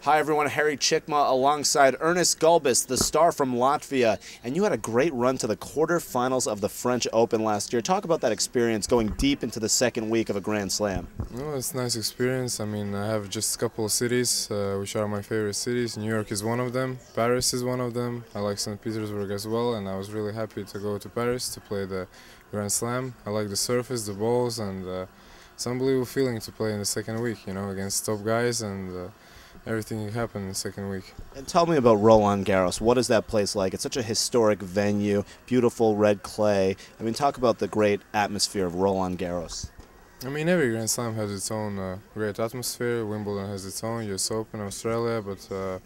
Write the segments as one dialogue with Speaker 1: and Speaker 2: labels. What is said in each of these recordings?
Speaker 1: Hi everyone, Harry Cicma alongside Ernests Gulbis, the star from Latvia, and you had a great run to the quarterfinals of the French Open last year. Talk about that experience going deep into the second week of a Grand Slam.
Speaker 2: No, it's a nice experience. I mean, I have just a couple of cities which are my favorite cities. New York is one of them, Paris is one of them. I like St. Petersburg as well, and I was really happy to go to Paris to play the Grand Slam. I like the surface, the balls, and it's an unbelievable feeling to play in the second week, you know, against top guys, and everything happened in the second week.
Speaker 1: And tell me about Roland Garros. What is that place like? It's such a historic venue, beautiful red clay. I mean, talk about the great atmosphere of Roland Garros.
Speaker 2: I mean, every Grand Slam has its own great atmosphere. Wimbledon has its own, US Open, Australia, but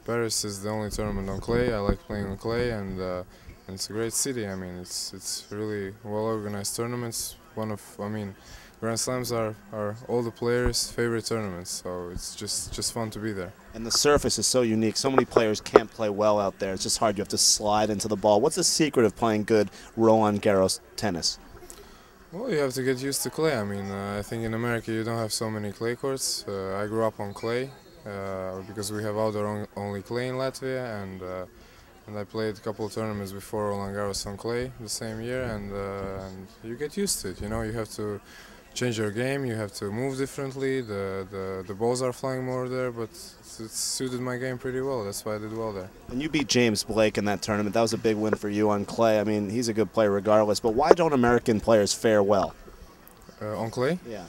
Speaker 2: Paris is the only tournament on clay. I like playing on clay, and it's a great city. I mean, it's really well-organized tournaments. Grand Slams are all the players' favorite tournaments, so it's just fun to be there.
Speaker 1: And the surface is so unique. So many players can't play well out there. It's just hard. You have to slide into the ball. What's the secret of playing good Roland Garros tennis?
Speaker 2: Well, you have to get used to clay. I mean, I think in America you don't have so many clay courts. I grew up on clay because we have outdoor-only clay in Latvia, and I played a couple of tournaments before Roland Garros on clay the same year, and you get used to it. You know, you have to change your game, you have to move differently, the balls are flying more there, but it suited my game pretty well. That's why I did well there.
Speaker 1: And you beat James Blake in that tournament. That was a big win for you on clay. I mean, he's a good player regardless, but why don't American players fare well?
Speaker 2: On clay?
Speaker 1: Yeah.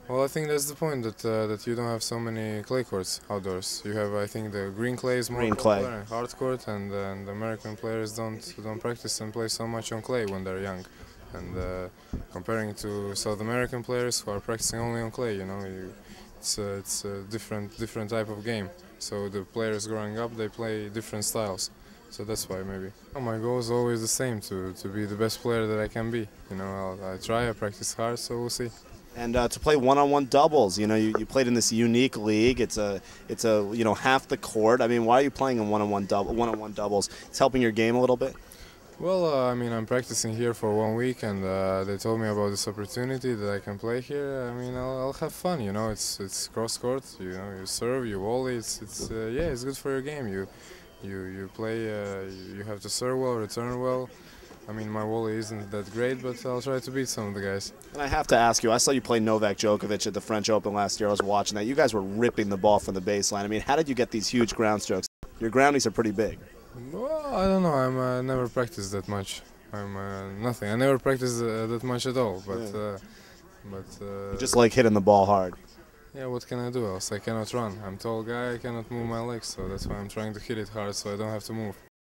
Speaker 2: Well, I think that's the point, that you don't have so many clay courts outdoors. You have, I think, the green clay is more popular and hard court, and the American players don't practice and play so much on clay when they're young. And comparing to South American players who are practicing only on clay, you know, it's a different type of game. So the players growing up, they play different styles. So that's why maybe. Well, my goal is always the same, to be the best player that I can be. You know, I try, I practice hard, so we'll see.
Speaker 1: And to play one-on-one doubles, you know, you played in this unique league. It's a you know, half the court. I mean, why are you playing in one-on-one doubles? It's helping your game a little bit.
Speaker 2: Well, I mean, I'm practicing here for 1 week, and they told me about this opportunity that I can play here. I mean, I'll have fun. You know, it's cross court. You know, you serve, you volley. Yeah, it's good for your game. You play. You have to serve well, return well. I mean, my volley isn't that great, but I'll try to beat some of the guys.
Speaker 1: And I have to ask you, I saw you play Novak Djokovic at the French Open last year. I was watching that. You guys were ripping the ball from the baseline. I mean, how did you get these huge ground strokes? Your groundies are pretty big.
Speaker 2: Well, I don't know. I never practiced that much. Nothing. I never practiced that much at all. But
Speaker 1: You just like hitting the ball hard.
Speaker 2: Yeah, what can I do else? I cannot run. I'm a tall guy. I cannot move my legs, so that's why I'm trying to hit it hard, so I don't have to move.